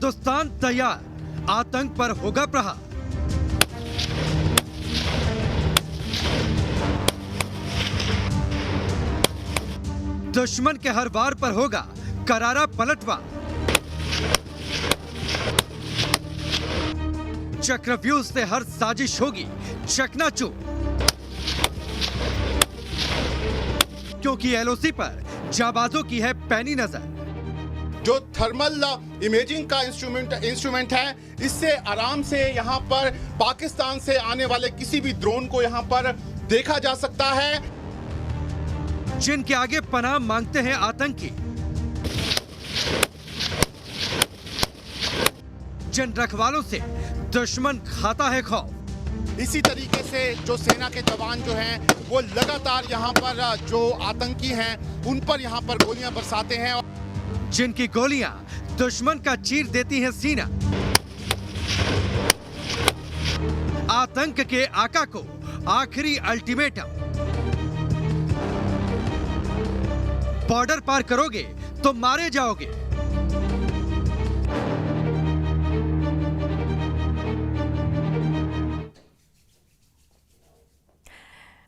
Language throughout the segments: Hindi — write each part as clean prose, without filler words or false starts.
हिंदुस्तान तैयार, आतंक पर होगा प्रहार। दुश्मन के हर वार पर होगा करारा पलटवार। चक्रव्यूह से हर साजिश होगी चकनाचूर, क्योंकि एलओसी पर जाबाजों की है पैनी नजर। जो थर्मल इमेजिंग का इंस्ट्रूमेंट है, इससे आराम से यहां पर पाकिस्तान से आने वाले किसी भी ड्रोन को यहां पर देखा जा सकता है। जिनके आगे पनाह मांगते हैं आतंकी, जिन रखवालों से दुश्मन खाता है खौफ। इसी तरीके से जो सेना के जवान जो हैं वो लगातार यहाँ पर जो आतंकी हैं उन पर यहाँ पर गोलियां बरसाते हैं, जिनकी गोलियां दुश्मन का चीर देती हैं सीना। आतंक के आका को आखिरी अल्टीमेटम, बॉर्डर पार करोगे तो मारे जाओगे।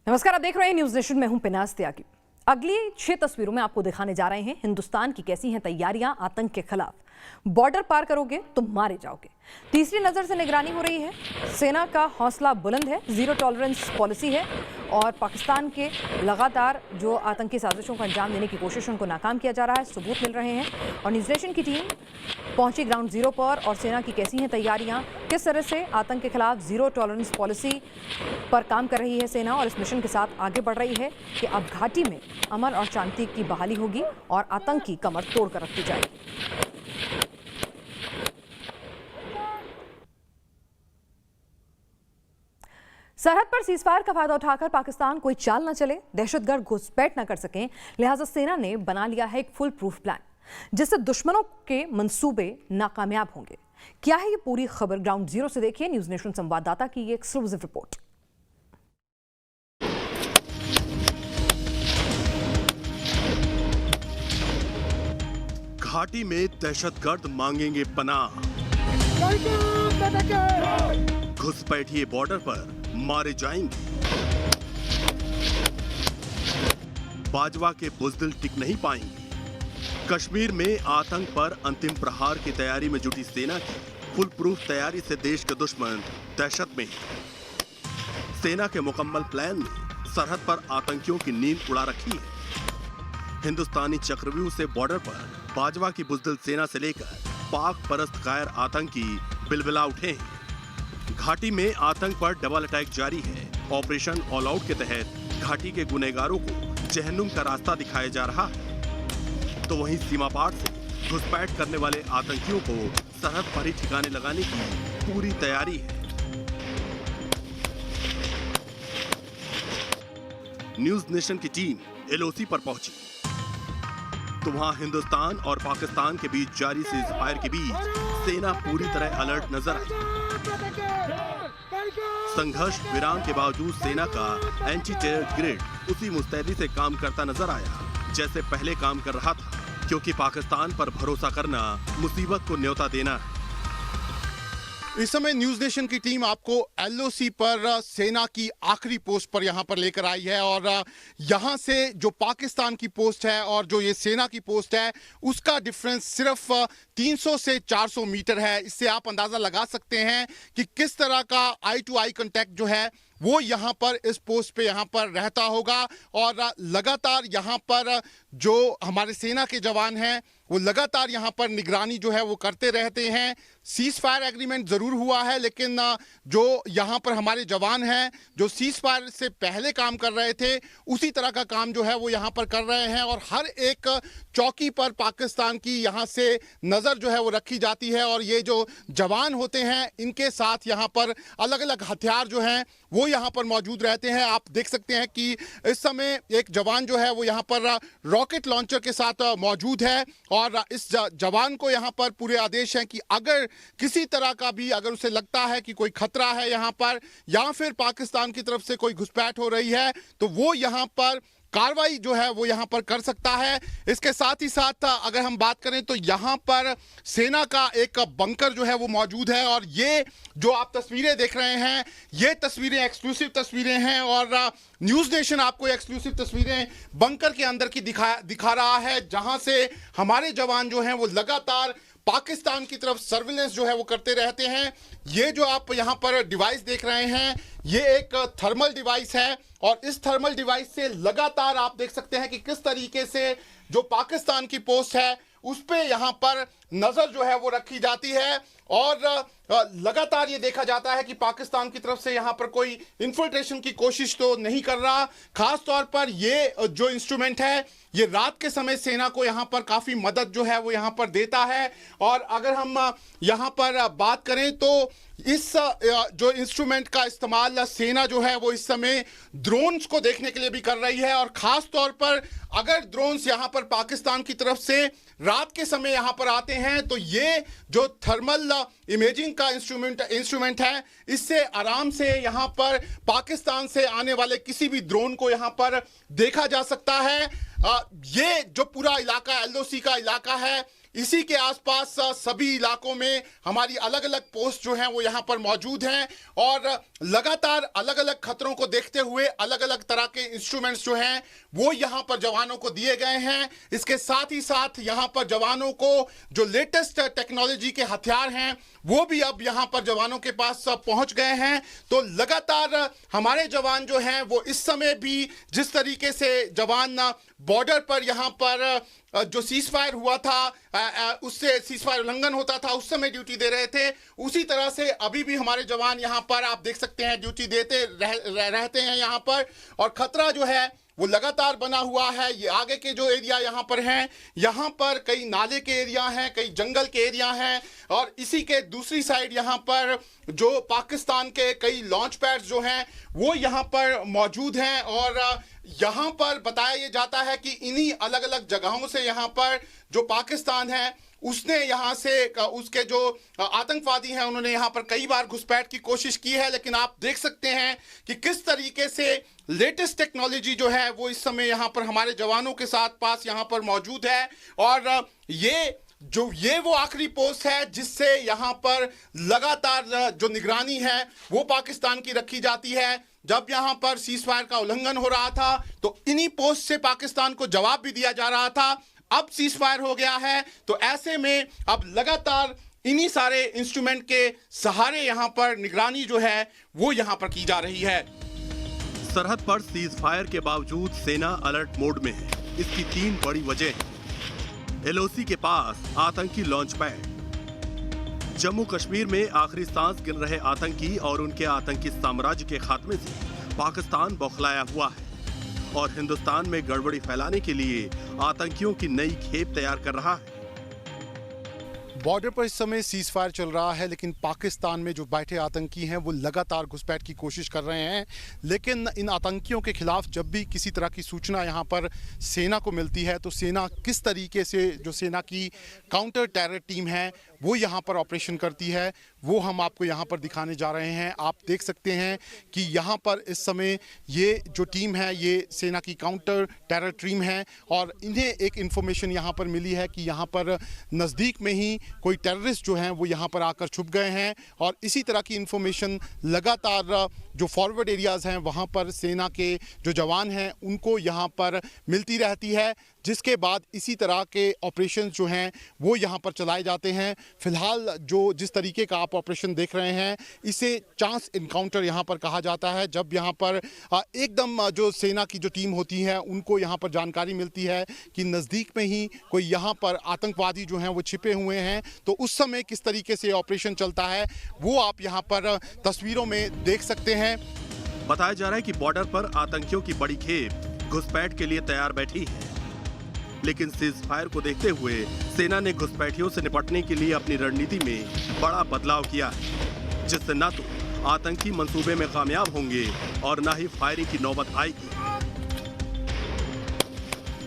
नमस्कार, आप देख रहे हैं न्यूज नेशन में हूं पिनाज त्यागी। अगली 6 तस्वीरों में आपको दिखाने जा रहे हैं हिंदुस्तान की कैसी हैं तैयारियां आतंक के खिलाफ। बॉर्डर पार करोगे तो मारे जाओगे। तीसरी नजर से निगरानी हो रही है। सेना का हौसला बुलंद है, जीरो टॉलरेंस पॉलिसी है और पाकिस्तान के लगातार जो आतंकी साजिशों को अंजाम देने की कोशिश उनको नाकाम किया जा रहा है, सबूत मिल रहे हैं। और न्यूज नेशन की टीम पहुंची ग्राउंड जीरो पर और सेना की कैसी हैं तैयारियां, किस तरह से आतंक के खिलाफ जीरो टॉलरेंस पॉलिसी पर काम कर रही है सेना और इस मिशन के साथ आगे बढ़ रही है कि अब घाटी में अमन और शांति की बहाली होगी और आतंकी कमर तोड़ कर रखी जाएगी। सरहद पर सीजफायर का फायदा उठाकर पाकिस्तान कोई चाल न चले, दहशतगर्द घुसपैठ न कर सकें, लिहाजा सेना ने बना लिया है एक फुल प्रूफ प्लान जिससे दुश्मनों के मंसूबे नाकामयाब होंगे। क्या है ये पूरी खबर, ग्राउंड जीरो से देखिए न्यूज नेशन संवाददाता की ये एक्सक्लूसिव रिपोर्ट। घाटी में दहशतगर्द मांगेंगे पनाह, घुसपैठिए बॉर्डर पर मारे जाएंगे। बाजवा के बुज़दिल टिक नहीं पाएंगे। कश्मीर में आतंक पर अंतिम प्रहार की तैयारी में जुटी सेना की फुल प्रूफ तैयारी से देश के दुश्मन दहशत में हैं। सेना के मुकम्मल प्लान ने सरहद पर आतंकियों की नींद उड़ा रखी है। हिंदुस्तानी चक्रव्यूह से बॉर्डर पर बाजवा की बुज़दिल सेना से लेकर पाक परस्त गैर आतंकी बिलबिला उठे हैं। घाटी में आतंक पर डबल अटैक जारी है। ऑपरेशन ऑल आउट के तहत घाटी के गुनहगारों को जहन्नुम का रास्ता दिखाया जा रहा है, तो वहीं सीमा पार से घुसपैठ करने वाले आतंकियों को सरहद पर ही ठिकाने लगाने की पूरी तैयारी है। न्यूज नेशन की टीम एलओसी पर पहुंची तो वहां हिंदुस्तान और पाकिस्तान के बीच जारी सीजफायर के बीच सेना पूरी तरह अलर्ट नजर आई। संघर्ष विराम के बावजूद सेना का एंटी टेरर ग्रिड उसी मुस्तैदी से काम करता नजर आया जैसे पहले काम कर रहा था, क्योंकि पाकिस्तान पर भरोसा करना मुसीबत को न्योता देना है। इस समय न्यूज नेशन की टीम आपको एलओसी पर सेना की आखिरी पोस्ट पर यहां पर लेकर आई है और यहां से जो पाकिस्तान की पोस्ट है और जो ये सेना की पोस्ट है उसका डिफरेंस सिर्फ 300 से 400 मीटर है। इससे आप अंदाजा लगा सकते हैं कि किस तरह का आई टू आई कांटेक्ट जो है वो यहाँ पर इस पोस्ट पे यहाँ पर रहता होगा और लगातार यहाँ पर जो हमारे सेना के जवान हैं वो लगातार यहाँ पर निगरानी जो है वो करते रहते हैं। सीज फायर एग्रीमेंट ज़रूर हुआ है, लेकिन जो यहाँ पर हमारे जवान हैं जो सीज फायर से पहले काम कर रहे थे उसी तरह का काम जो है वो यहाँ पर कर रहे हैं और हर एक चौकी पर पाकिस्तान की यहाँ से नज़र जो है वो रखी जाती है और ये जो जवान होते हैं इनके साथ यहाँ पर अलग अलग हथियार जो हैं वो यहाँ पर मौजूद रहते हैं। आप देख सकते हैं कि इस समय एक जवान जो है वो यहाँ पर रॉकेट लॉन्चर के साथ मौजूद है और इस जवान को यहाँ पर पूरे आदेश हैं कि अगर किसी तरह का भी अगर उसे लगता है कि कोई खतरा है यहाँ पर या फिर पाकिस्तान की तरफ से कोई घुसपैठ हो रही है तो वो यहाँ पर कार्रवाई जो है वो यहाँ पर कर सकता है। इसके साथ ही साथ अगर हम बात करें तो यहाँ पर सेना का एक बंकर जो है वो मौजूद है और ये जो आप तस्वीरें देख रहे हैं ये तस्वीरें एक्सक्लूसिव तस्वीरें हैं और न्यूज़ नेशन आपको एक्सक्लूसिव तस्वीरें बंकर के अंदर की दिखा रहा है, जहां से हमारे जवान जो हैं वो लगातार पाकिस्तान की तरफ सर्विलेंस जो है वो करते रहते हैं। ये जो आप यहाँ पर डिवाइस देख रहे हैं ये एक थर्मल डिवाइस है और इस थर्मल डिवाइस से लगातार आप देख सकते हैं कि किस तरीके से जो पाकिस्तान की पोस्ट है उस पे यहाँ पर नजर जो है वो रखी जाती है और लगातार ये देखा जाता है कि पाकिस्तान की तरफ से यहाँ पर कोई इन्फिल्ट्रेशन की कोशिश तो नहीं कर रहा। खास तौर पर ये जो इंस्ट्रूमेंट है ये रात के समय सेना को यहाँ पर काफी मदद जो है वो यहाँ पर देता है। और अगर हम यहाँ पर बात करें तो इस जो इंस्ट्रूमेंट का इस्तेमाल सेना जो है वो इस समय ड्रोन्स को देखने के लिए भी कर रही है और खास तौर पर अगर ड्रोन्स यहाँ पर पाकिस्तान की तरफ से रात के समय यहाँ पर आते हैं तो ये जो थर्मल इमेजिंग का इंस्ट्रूमेंट है इससे आराम से यहाँ पर पाकिस्तान से आने वाले किसी भी ड्रोन को यहाँ पर देखा जा सकता है। ये जो पूरा इलाका एलओसी का इलाका है इसी के आसपास सभी इलाकों में हमारी अलग अलग पोस्ट जो हैं वो यहाँ पर मौजूद हैं और लगातार अलग अलग खतरों को देखते हुए अलग अलग तरह के इंस्ट्रूमेंट्स जो हैं वो यहाँ पर जवानों को दिए गए हैं। इसके साथ ही साथ यहाँ पर जवानों को जो लेटेस्ट टेक्नोलॉजी के हथियार हैं वो भी अब यहाँ पर जवानों के पास पहुँच गए हैं। तो लगातार हमारे जवान जो हैं वो इस समय भी जिस तरीके से जवान बॉर्डर पर यहाँ पर जो सीज फायर हुआ था उससे सीज फायर उल्लंघन होता था उस समय ड्यूटी दे रहे थे, उसी तरह से अभी भी हमारे जवान यहाँ पर आप देख सकते हैं ड्यूटी देते रहते हैं यहाँ पर। और खतरा जो है वो लगातार बना हुआ है। ये आगे के जो एरिया यहाँ पर हैं यहाँ पर कई नाले के एरिया हैं, कई जंगल के एरिया हैं और इसी के दूसरी साइड यहाँ पर जो पाकिस्तान के कई लॉन्च पैड्स जो हैं वो यहाँ पर मौजूद हैं और यहाँ पर बताया ये जाता है कि इन्हीं अलग अलग जगहों से यहाँ पर जो पाकिस्तान है उसने यहाँ से उसके जो आतंकवादी हैं उन्होंने यहाँ पर कई बार घुसपैठ की कोशिश की है। लेकिन आप देख सकते हैं कि किस तरीके से लेटेस्ट टेक्नोलॉजी जो है वो इस समय यहाँ पर हमारे जवानों के साथ पास यहाँ पर मौजूद है और ये वो आखिरी पोस्ट है जिससे यहाँ पर लगातार जो निगरानी है वो पाकिस्तान की रखी जाती है। जब यहाँ पर सीज फायर का उल्लंघन हो रहा था तो इन्हीं पोस्ट से पाकिस्तान को जवाब भी दिया जा रहा था। अब सीज फायर हो गया है तो ऐसे में अब लगातार इन्हीं सारे इंस्ट्रूमेंट के सहारे यहाँ पर निगरानी जो है वो यहाँ पर की जा रही है। सरहद पर सीज फायर के बावजूद सेना अलर्ट मोड में है। इसकी 3 बड़ी वजह है। एलओसी के पास आतंकी लॉन्च पैड, जम्मू कश्मीर में आखिरी सांस गिन रहे आतंकी और उनके आतंकी साम्राज्य के खात्मे से पाकिस्तान बौखलाया हुआ है और हिंदुस्तान में गड़बड़ी फैलाने के लिए आतंकियों की नई खेप तैयार कर रहा है। बॉर्डर पर इस समय सीज फायर चल रहा है लेकिन पाकिस्तान में जो बैठे आतंकी हैं वो लगातार घुसपैठ की कोशिश कर रहे हैं। लेकिन इन आतंकियों के खिलाफ जब भी किसी तरह की सूचना यहाँ पर सेना को मिलती है तो सेना किस तरीके से जो सेना की काउंटर टेरर टीम है वो यहाँ पर ऑपरेशन करती है वो हम आपको यहाँ पर दिखाने जा रहे हैं। आप देख सकते हैं कि यहाँ पर इस समय ये जो टीम है ये सेना की काउंटर टेरर टीम है और इन्हें एक इन्फॉर्मेशन यहाँ पर मिली है कि यहाँ पर नज़दीक में ही कोई टेररिस्ट जो हैं वो यहाँ पर आकर छुप गए हैं और इसी तरह की इन्फॉर्मेशन लगातार जो फॉरवर्ड एरियाज़ हैं वहाँ पर सेना के जो जवान हैं उनको यहाँ पर मिलती रहती है, जिसके बाद इसी तरह के ऑपरेशन जो हैं वो यहाँ पर चलाए जाते हैं। फिलहाल जो जिस तरीके का आप ऑपरेशन देख रहे हैं इसे चांस इनकाउंटर यहाँ पर कहा जाता है। जब यहाँ पर एकदम जो सेना की जो टीम होती है उनको यहाँ पर जानकारी मिलती है कि नज़दीक में ही कोई यहाँ पर आतंकवादी जो हैं वो छिपे हुए हैं तो उस समय किस तरीके से ऑपरेशन चलता है वो आप यहाँ पर तस्वीरों में देख सकते हैं। बताया जा रहा है कि बॉर्डर पर आतंकियों की बड़ी खेप घुसपैठ के लिए तैयार बैठी है, लेकिन सीज फायर को देखते हुए सेना ने घुसपैठियों से निपटने के लिए अपनी रणनीति में बड़ा बदलाव किया है, जिससे न तो आतंकी मंसूबे में कामयाब होंगे और न ही फायरिंग की नौबत आएगी।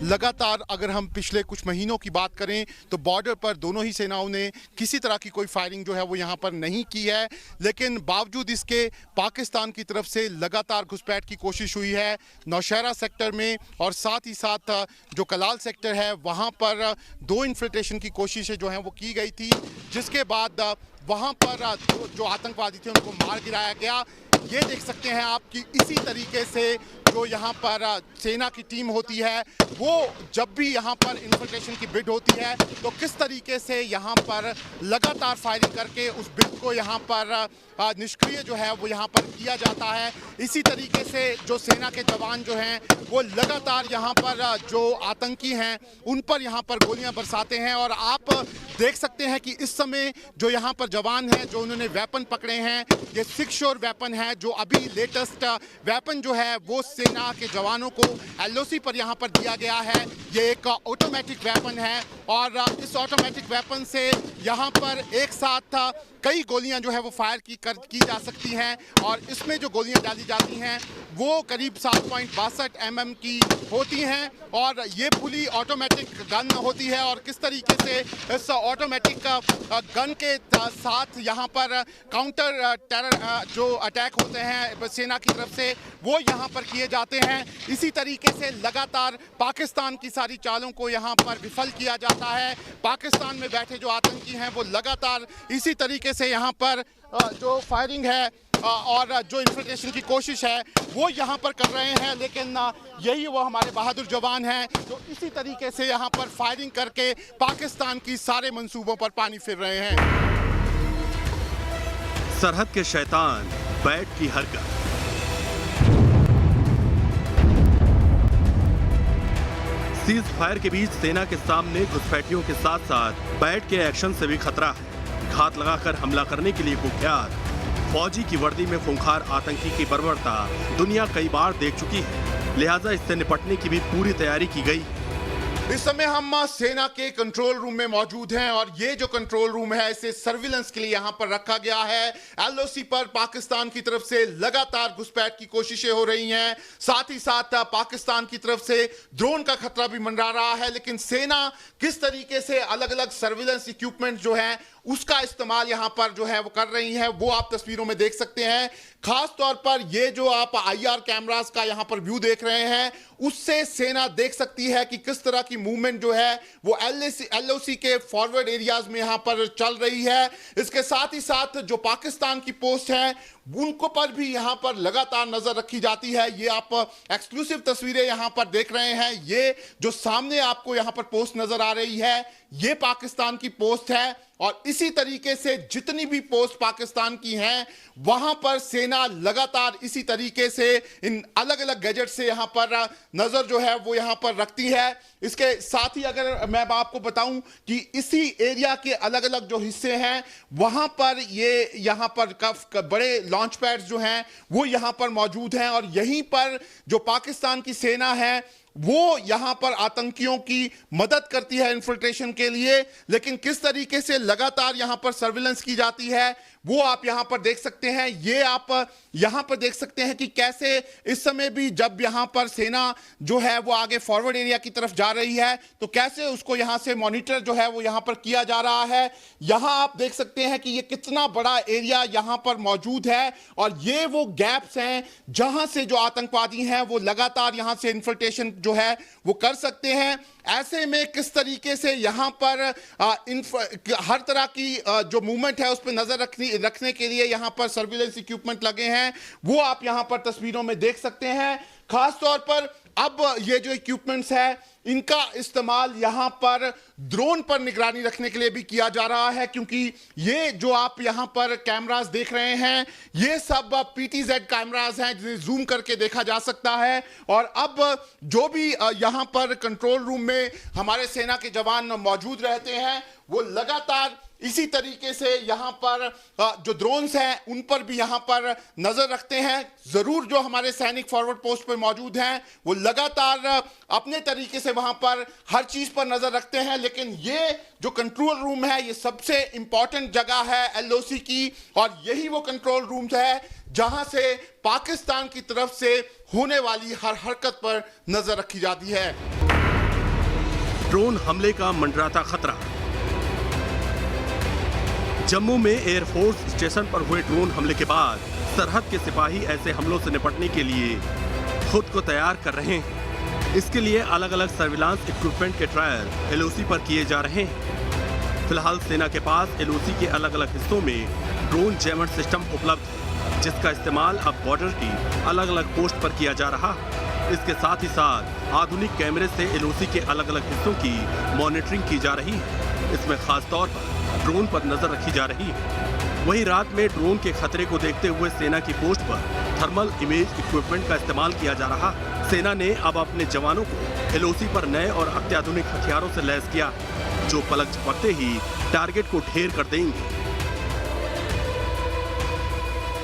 लगातार अगर हम पिछले कुछ महीनों की बात करें तो बॉर्डर पर दोनों ही सेनाओं ने किसी तरह की कोई फायरिंग जो है वो यहाँ पर नहीं की है, लेकिन बावजूद इसके पाकिस्तान की तरफ से लगातार घुसपैठ की कोशिश हुई है नौशहरा सेक्टर में, और साथ ही साथ जो कलाल सेक्टर है वहाँ पर 2 इन्फिल्ट्रेशन की कोशिशें जो हैं वो की गई थी, जिसके बाद वहाँ पर जो आतंकवादी थे उनको मार गिराया गया। ये देख सकते हैं आप कि इसी तरीके से जो यहाँ पर सेना की टीम होती है वो जब भी यहाँ पर इन्फिल्ट्रेशन की बिड होती है तो किस तरीके से यहाँ पर लगातार फायरिंग करके उस बिड को यहाँ पर निष्क्रिय जो है वो यहाँ पर किया जाता है। इसी तरीके से जो सेना के जवान जो हैं वो लगातार यहाँ पर जो आतंकी हैं उन पर यहाँ पर गोलियां बरसाते हैं, और आप देख सकते हैं कि इस समय जो यहाँ पर जवान हैं जो उन्होंने वेपन पकड़े हैं ये 6 शोर वेपन है, जो अभी लेटेस्ट वेपन जो है वो सेना के जवानों को एलओसी पर यहाँ पर दिया गया है। ये एक ऑटोमेटिक वेपन है और इस ऑटोमेटिक वेपन से यहाँ पर एक साथ कई गोलियां जो है वो फायर की जा सकती हैं, और इसमें जो गोलियां डाली जाती हैं वो करीब 7.62 mm की होती हैं, और ये फुली ऑटोमेटिक गन होती है। और किस तरीके से इस ऑटोमेटिक गन के साथ यहाँ पर काउंटर टेरर जो अटैक होते हैं सेना की तरफ से वो यहाँ पर किए जाते हैं। इसी तरीके से लगातार पाकिस्तान की सारी चालों को यहाँ पर विफल किया जाता है। पाकिस्तान में बैठे जो आतंकी हैं वो लगातार इसी तरीके से यहाँ पर जो फायरिंग है और जो इन्फिल्ट्रेशन की कोशिश है वो यहाँ पर कर रहे हैं, लेकिन यही वो हमारे बहादुर जवान हैं जो इसी तरीके से यहाँ पर फायरिंग करके पाकिस्तान की सारे मंसूबों पर पानी फिर रहे हैं। सरहद के शैतान बैट की हरकत। सीज फायर के बीच सेना के सामने घुसपैठियों के साथ साथ बैट के एक्शन से भी खतरा है। घात लगाकर हमला करने के लिए कुख्यात फौजी की वर्दी में खूंखार आतंकी की बर्बरता दुनिया कई बार देख चुकी है, लिहाजा इससे निपटने की भी पूरी तैयारी की गई। इस समय हम सेना के कंट्रोल रूम में मौजूद हैं, और ये जो कंट्रोल रूम है इसे सर्विलेंस के लिए यहाँ पर रखा गया है। एलओसी पर पाकिस्तान की तरफ से लगातार घुसपैठ की कोशिशें हो रही हैं, साथ ही साथ पाकिस्तान की तरफ से ड्रोन का खतरा भी मंडरा रहा है, लेकिन सेना किस तरीके से अलग अलग सर्विलेंस इक्विपमेंट जो है उसका इस्तेमाल यहाँ पर जो है वो कर रही है वो आप तस्वीरों में देख सकते हैं। खास तौर पर ये जो आप आईआर कैमरास का यहाँ पर व्यू देख रहे हैं उससे सेना देख सकती है कि किस तरह की मूवमेंट जो है वो एलओसी के फॉरवर्ड एरियाज में यहाँ पर चल रही है। इसके साथ ही साथ जो पाकिस्तान की पोस्ट है उनको पर भी यहाँ पर लगातार नजर रखी जाती है। ये आप एक्सक्लूसिव तस्वीरें यहाँ पर देख रहे हैं। ये जो सामने आपको यहाँ पर पोस्ट नजर आ रही है ये पाकिस्तान की पोस्ट है, और इसी तरीके से जितनी भी पोस्ट पाकिस्तान की हैं वहां पर सेना लगातार इसी तरीके से इन अलग अलग गैजेट से यहां पर नजर जो है वो यहां पर रखती है। इसके साथ ही अगर मैं आपको बताऊं कि इसी एरिया के अलग अलग जो हिस्से हैं वहां पर ये यहां पर बड़े लॉन्च पैड्स जो हैं वो यहां पर मौजूद हैं, और यहीं पर जो पाकिस्तान की सेना है वो यहां पर आतंकियों की मदद करती है इन्फिल्ट्रेशन के लिए। लेकिन किस तरीके से लगातार यहां पर सर्विलेंस की जाती है वो आप यहां पर देख सकते हैं। ये आप यहां पर देख सकते हैं कि कैसे इस समय भी जब यहां पर सेना जो है वो आगे फॉरवर्ड एरिया की तरफ जा रही है तो कैसे उसको यहां से मॉनिटर जो है वो यहां पर किया जा रहा है। यहां आप देख सकते हैं कि ये कितना बड़ा एरिया यहां पर मौजूद है, और ये वो गैप्स हैं जहां से जो आतंकवादी हैं वो लगातार यहां से इन्फिल्ट्रेशन जो है वो कर सकते हैं। ऐसे में किस तरीके से यहां पर हर तरह की जो मूवमेंट है उस पर नजर रखने के लिए यहां पर सर्विलेंस इक्विपमेंट लगे हैं वो आप यहां पर तस्वीरों में देख सकते हैं। खास तौर पर अब ये जो इक्विपमेंट्स है इनका इस्तेमाल यहां पर ड्रोन पर निगरानी रखने के लिए भी किया जा रहा है, क्योंकि ये जो आप यहां पर कैमरास देख रहे हैं ये सब PTZ कैमरास हैं जिन्हें जूम करके देखा जा सकता है। और अब जो भी यहां पर कंट्रोल रूम में हमारे सेना के जवान मौजूद रहते हैं वो लगातार इसी तरीके से यहां पर जो ड्रोन्स हैं उन पर भी यहां पर नजर रखते हैं। जरूर जो हमारे सैनिक फॉरवर्ड पोस्ट पर मौजूद हैं वो लगातार अपने तरीके से वहां पर हर चीज पर नजर रखते हैं, लेकिन ये जो कंट्रोल रूम है ये सबसे इंपॉर्टेंट जगह है एलओसी की, और यही वो कंट्रोल रूम है जहां से पाकिस्तान की तरफ से होने वाली हर हरकत पर नजर रखी जाती है। ड्रोन हमले का मंडराता खतरा। जम्मू में एयरफोर्स स्टेशन पर हुए ड्रोन हमले के बाद सरहद के सिपाही ऐसे हमलों से निपटने के लिए खुद को तैयार कर रहे हैं। इसके लिए अलग अलग सर्विलांस इक्विपमेंट के ट्रायल एलओसी पर किए जा रहे हैं। फिलहाल सेना के पास एलओसी के अलग अलग हिस्सों में ड्रोन जैमर सिस्टम उपलब्ध है, जिसका इस्तेमाल अब बॉर्डर की अलग अलग पोस्ट पर किया जा रहा है। इसके साथ ही साथ आधुनिक कैमरे से एलओसी के अलग अलग हिस्सों की मॉनिटरिंग की जा रही है। इसमें खास तौर पर ड्रोन पर नजर रखी जा रही है। वहीं रात में ड्रोन के खतरे को देखते हुए सेना की पोस्ट पर थर्मल इमेज इक्विपमेंट का इस्तेमाल किया जा रहा है। सेना ने अब अपने जवानों को एलओसी पर नए और अत्याधुनिक हथियारों से लैस किया, जो पलक झपकते ही टारगेट को ढेर कर देंगे।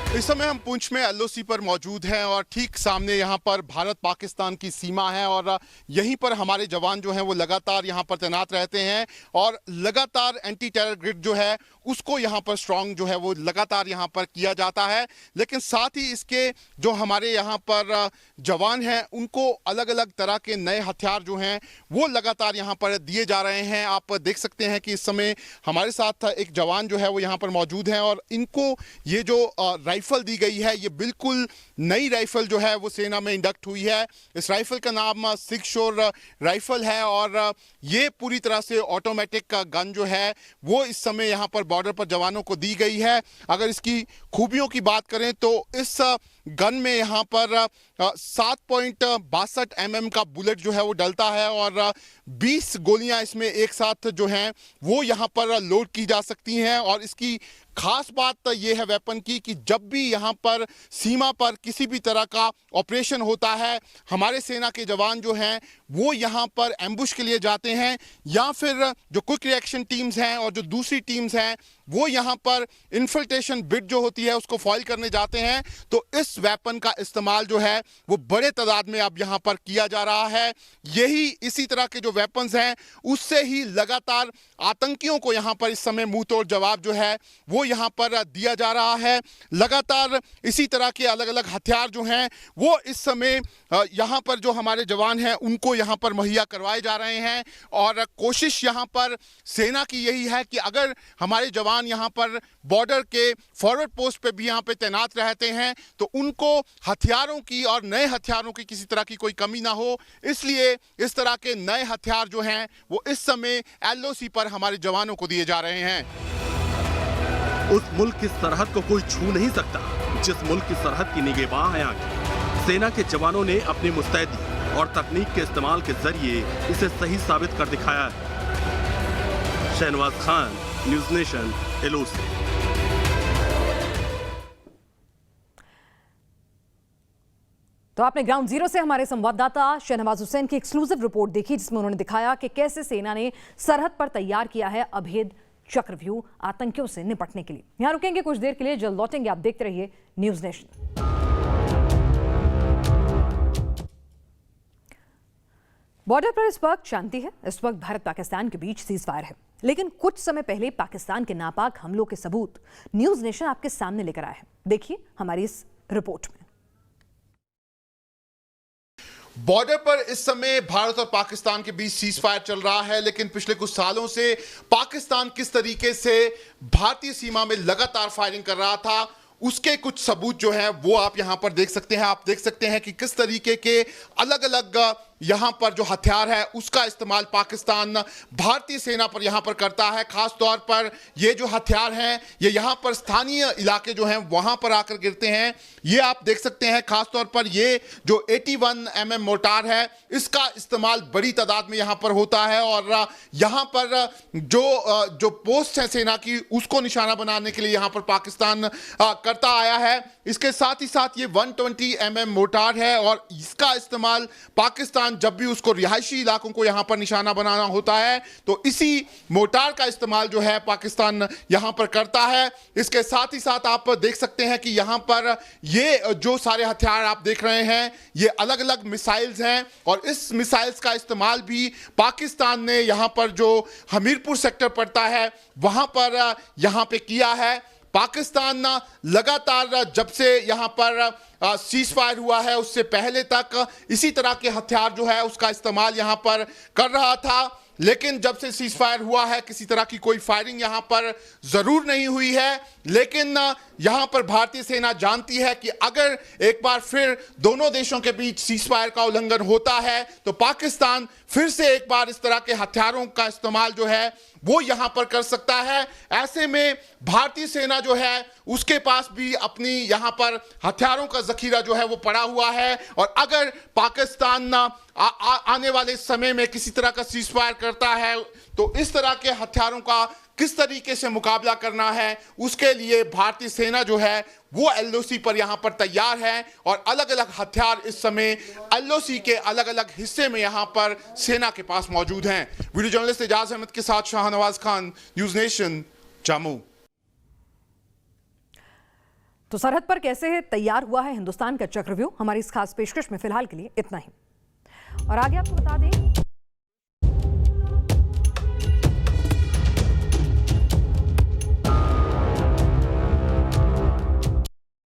इस समय हम पुंछ में एलओसी पर मौजूद हैं और ठीक सामने यहाँ पर भारत पाकिस्तान की सीमा है और यहीं पर हमारे जवान जो हैं वो लगातार यहाँ पर तैनात रहते हैं और लगातार एंटी टेरर ग्रिड जो है उसको यहाँ पर स्ट्रांग जो है वो लगातार यहाँ पर किया जाता है। लेकिन साथ ही इसके जो हमारे यहाँ पर जवान हैं उनको अलग अलग तरह के नए हथियार जो हैं वो लगातार यहाँ पर दिए जा रहे हैं। आप देख सकते हैं कि इस समय हमारे साथ एक जवान जो है वो यहाँ पर मौजूद हैं और इनको ये जो राइफल दी गई है ये बिल्कुल नई राइफल जो है वो सेना में इंडक्ट हुई है। इस राइफल का नाम सिक्स शोर राइफल है और ये पूरी तरह से ऑटोमेटिक गन जो है वो इस समय यहाँ पर बॉर्डर पर जवानों को दी गई है। अगर इसकी खूबियों की बात करें तो इस गन में यहाँ पर 7.62 mm का बुलेट जो है वो डलता है और 20 गोलियां इसमें एक साथ जो हैं वो यहाँ पर लोड की जा सकती हैं। और इसकी खास बात ये है वेपन की कि जब भी यहाँ पर सीमा पर किसी भी तरह का ऑपरेशन होता है हमारे सेना के जवान जो हैं वो यहाँ पर एम्बुश के लिए जाते हैं या फिर जो क्विक रिएक्शन टीम्स हैं और जो दूसरी टीम्स हैं वो यहाँ पर इन्फिल्ट्रेशन बिट जो होती है उसको फॉइल करने जाते हैं। तो इस वेपन का इस्तेमाल जो है वो बड़े तादाद में अब यहाँ पर किया जा रहा है। यही इसी तरह के जो वेपन्स हैं उससे ही लगातार आतंकियों को यहाँ पर इस समय मुंह तोड़ जवाब जो है वो यहाँ पर दिया जा रहा है। लगातार इसी तरह के अलग अलग हथियार जो हैं वो इस समय यहाँ पर जो हमारे जवान हैं उनको यहाँ पर मुहैया करवाए जा रहे हैं। और कोशिश यहाँ पर सेना की यही है कि अगर हमारे जवान यहाँ पर बॉर्डर के फॉरवर्ड पोस्ट पे भी यहाँ पे तैनात रहते हैं तो उनको हथियारों की और नए हथियारों की किसी तरह की कोई कमी ना हो, इसलिए इस तरह के नए हथियार जो हैं वो इस समय एलओसी पर हमारे जवानों को दिए जा रहे हैं। उस मुल्क की सरहद को कोई छू नहीं सकता जिस मुल्क की सरहद की निगहबान है आगे। सेना के जवानों ने अपनी मुस्तैदी और तकनीक के इस्तेमाल के जरिए इसे सही साबित कर दिखाया है। Shahnawaz Khan, news nation, LOC. तो आपने ग्राउंड जीरो से हमारे संवाददाता शहनवाज हुसैन की एक्सक्लूसिव रिपोर्ट देखी जिसमें उन्होंने दिखाया कि कैसे सेना ने सरहद पर तैयार किया है अभेद चक्रव्यूह आतंकियों से निपटने के लिए। यहां रुकेंगे कुछ देर के लिए, जल्द लौटेंगे। आप देखते रहिए न्यूज़ नेशन। बॉर्डर पर इस वक्त शांति है। इस वक्त भारत पाकिस्तान के बीच सीज फायर है, लेकिन कुछ समय पहले पाकिस्तान के नापाक हमलों के सबूत न्यूज़ नेशन आपके सामने लेकर आया है। देखिए हमारी इस रिपोर्ट में। बॉर्डर पर इस समय भारत और पाकिस्तान के बीच सीज फायर चल रहा है, लेकिन पिछले कुछ सालों से पाकिस्तान किस तरीके से भारतीय सीमा में लगातार फायरिंग कर रहा था उसके कुछ सबूत जो हैं वो आप यहां पर देख सकते हैं। आप देख सकते हैं कि किस तरीके के अलग अलग यहां पर जो हथियार है उसका इस्तेमाल पाकिस्तान भारतीय सेना पर यहां पर करता है। खास तौर पर ये जो हथियार हैं ये यहां पर स्थानीय इलाके जो हैं वहां पर आकर गिरते हैं। ये आप देख सकते हैं खास तौर पर ये जो 81 mm मोर्टार है इसका इस्तेमाल बड़ी तादाद में यहां पर होता है और यहां पर जो पोस्ट है सेना की उसको निशाना बनाने के लिए यहां पर पाकिस्तान करता आया है। इसके साथ ही साथ ये 120 mm मोर्टार है और इसका इस्तेमाल पाकिस्तान जब भी उसको रिहायशी इलाकों को यहां पर निशाना बनाना होता है तो इसी मोर्टार का इस्तेमाल जो है पाकिस्तान यहां पर करता है। इसके साथ ही साथ आप देख सकते हैं कि यहां पर ये जो सारे हथियार आप देख रहे हैं ये अलग अलग मिसाइल्स हैं और इस मिसाइल्स का इस्तेमाल भी पाकिस्तान ने यहां पर जो हमीरपुर सेक्टर पड़ता है वहां पर यहां पे किया है। पाकिस्तान लगातार जब से यहां पर सीज फायर हुआ है उससे पहले तक इसी तरह के हथियार जो है उसका इस्तेमाल यहां पर कर रहा था। लेकिन जब से सीज फायर हुआ है किसी तरह की कोई फायरिंग यहां पर जरूर नहीं हुई है। लेकिन यहां पर भारतीय सेना जानती है कि अगर एक बार फिर दोनों देशों के बीच सीज फायर का उल्लंघन होता है तो पाकिस्तान फिर से एक बार इस तरह के हथियारों का इस्तेमाल जो है वो यहां पर कर सकता है। ऐसे में भारतीय सेना जो है उसके पास भी अपनी यहां पर हथियारों का जखीरा जो है वो पड़ा हुआ है, और अगर पाकिस्तान आने वाले समय में किसी तरह का सीज फायर करता है तो इस तरह के हथियारों का किस तरीके से मुकाबला करना है उसके लिए भारतीय सेना जो है वो एलओसी पर यहां पर तैयार है, और अलग अलग हथियार इस समय एलओसी के अलग अलग हिस्से में यहां पर सेना के पास मौजूद हैं। वीडियो जर्नलिस्ट एजाज अहमद के साथ शाहनवाज खान, न्यूज नेशन, जम्मू। तो सरहद पर कैसे तैयार हुआ है हिंदुस्तान का चक्रव्यूह, हमारी इस खास पेशकश में फिलहाल के लिए इतना ही। और आगे आपको बता दें